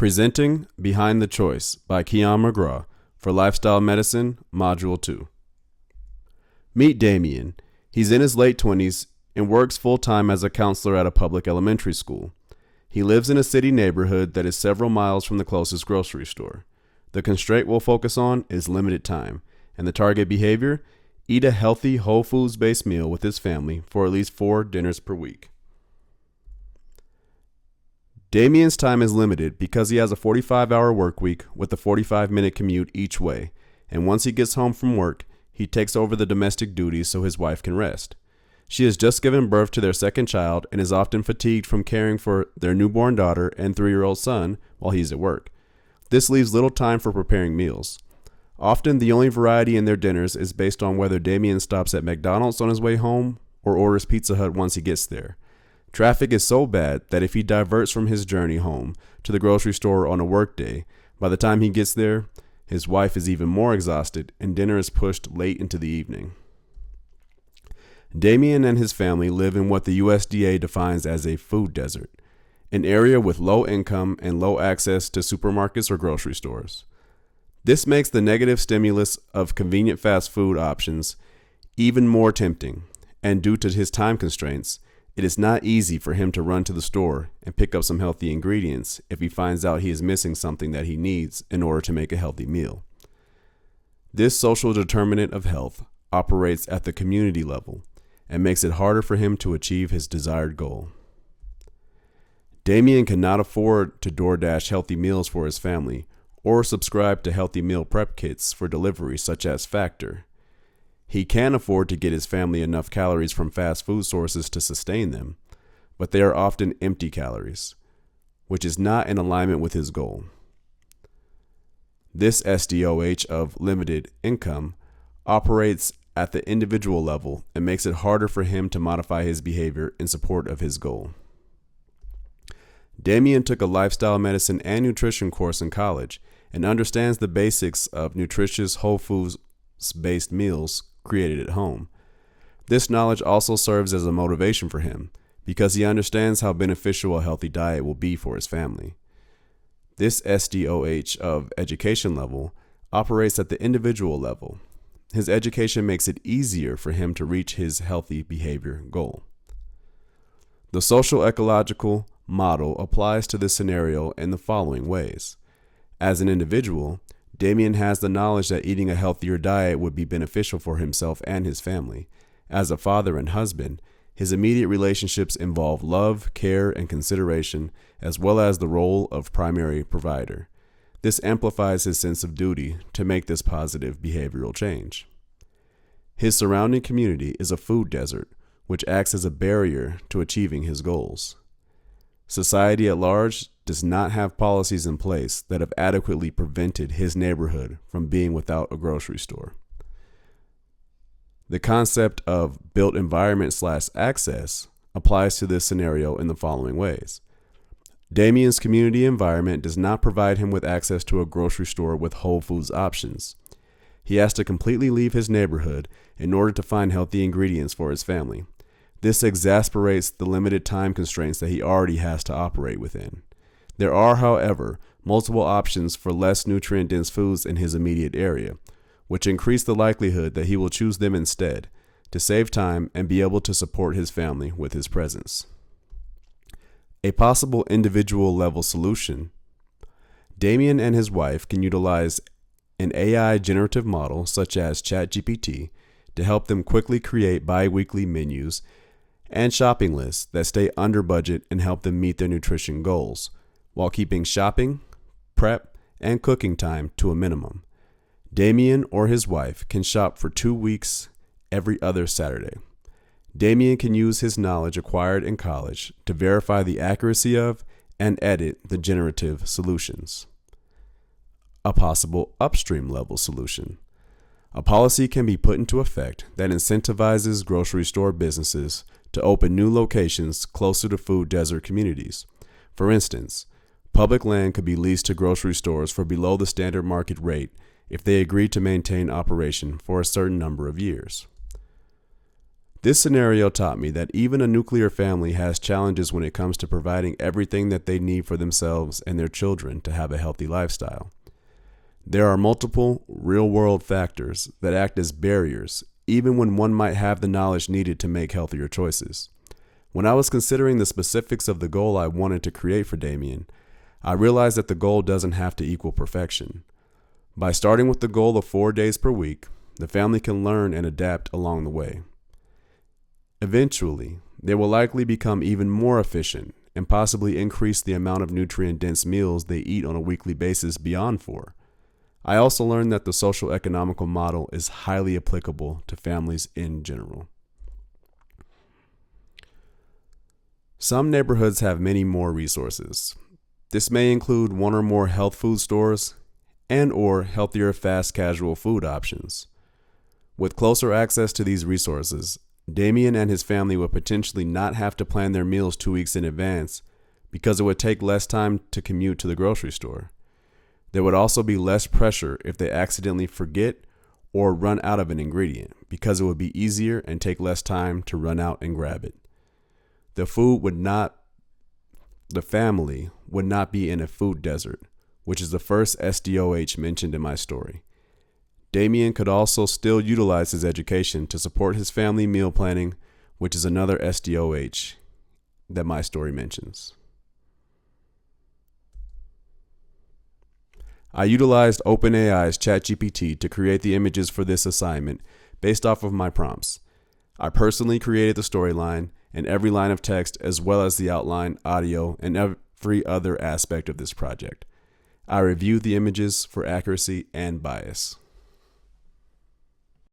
Presenting Behind the Choice by Kian McGraw for Lifestyle Medicine, Module 2. Meet Damien. He's in his late 20s and works full-time as a counselor at a public elementary school. He lives in a city neighborhood that is several miles from the closest grocery store. The constraint we'll focus on is limited time, and the target behavior: eat a healthy, whole foods-based meal with his family for at least 4 dinners per week. Damien's time is limited because he has a 45-hour work week with a 45-minute commute each way, and once he gets home from work, he takes over the domestic duties so his wife can rest. She has just given birth to their second child and is often fatigued from caring for their newborn daughter and 3-year-old son while he's at work. This leaves little time for preparing meals. Often the only variety in their dinners is based on whether Damien stops at McDonald's on his way home or orders Pizza Hut once he gets there. Traffic is so bad that if he diverts from his journey home to the grocery store on a work day, by the time he gets there, his wife is even more exhausted and dinner is pushed late into the evening. Damien and his family live in what the USDA defines as a food desert, an area with low income and low access to supermarkets or grocery stores. This makes the negative stimulus of convenient fast food options even more tempting, and due to his time constraints, it is not easy for him to run to the store and pick up some healthy ingredients if he finds out he is missing something that he needs in order to make a healthy meal. This social determinant of health operates at the community level and makes it harder for him to achieve his desired goal. Damien cannot afford to DoorDash healthy meals for his family or subscribe to healthy meal prep kits for delivery such as Factor. He can afford to get his family enough calories from fast food sources to sustain them, but they are often empty calories, which is not in alignment with his goal. This SDOH of limited income operates at the individual level and makes it harder for him to modify his behavior in support of his goal. Damien took a lifestyle medicine and nutrition course in college and understands the basics of nutritious whole foods-based meals created at home. This knowledge also serves as a motivation for him because he understands how beneficial a healthy diet will be for his family. This SDOH of education level operates at the individual level. His education makes it easier for him to reach his healthy behavior goal. The social ecological model applies to this scenario in the following ways. As an individual, Damien has the knowledge that eating a healthier diet would be beneficial for himself and his family. As a father and husband, his immediate relationships involve love, care, and consideration, as well as the role of primary provider. This amplifies his sense of duty to make this positive behavioral change. His surrounding community is a food desert, which acts as a barrier to achieving his goals. Society at large does not have policies in place that have adequately prevented his neighborhood from being without a grocery store. The concept of built environment/access applies to this scenario in the following ways. Damien's community environment does not provide him with access to a grocery store with whole foods options. He has to completely leave his neighborhood in order to find healthy ingredients for his family. This exasperates the limited time constraints that he already has to operate within. There are, however, multiple options for less nutrient-dense foods in his immediate area, which increase the likelihood that he will choose them instead to save time and be able to support his family with his presence. A possible individual level solution: Damien and his wife can utilize an AI generative model such as ChatGPT to help them quickly create bi-weekly menus and shopping lists that stay under budget and help them meet their nutrition goals, while keeping shopping, prep, and cooking time to a minimum. Damien or his wife can shop for 2 weeks every other Saturday. Damien can use his knowledge acquired in college to verify the accuracy of and edit the generative solutions. A possible upstream level solution: a policy can be put into effect that incentivizes grocery store businesses to open new locations closer to food desert communities. For instance, public land could be leased to grocery stores for below the standard market rate if they agree to maintain operation for a certain number of years. This scenario taught me that even a nuclear family has challenges when it comes to providing everything that they need for themselves and their children to have a healthy lifestyle. There are multiple real-world factors that act as barriers, even when one might have the knowledge needed to make healthier choices. When I was considering the specifics of the goal I wanted to create for Damien, I realized that the goal doesn't have to equal perfection. By starting with the goal of 4 days per week, the family can learn and adapt along the way. Eventually, they will likely become even more efficient and possibly increase the amount of nutrient-dense meals they eat on a weekly basis beyond 4. I also learned that the social economical model is highly applicable to families in general. Some neighborhoods have many more resources. This may include one or more health food stores and/or healthier fast casual food options. With closer access to these resources, Damien and his family would potentially not have to plan their meals 2 weeks in advance because it would take less time to commute to the grocery store. There would also be less pressure if they accidentally forget or run out of an ingredient because it would be easier and take less time to run out and grab it. The family would not be in a food desert, which is the first SDOH mentioned in my story. Damien could also still utilize his education to support his family meal planning, which is another SDOH that my story mentions. I utilized OpenAI's ChatGPT to create the images for this assignment based off of my prompts. I personally created the storyline and every line of text, as well as the outline, audio, and every other aspect of this project. I reviewed the images for accuracy and bias.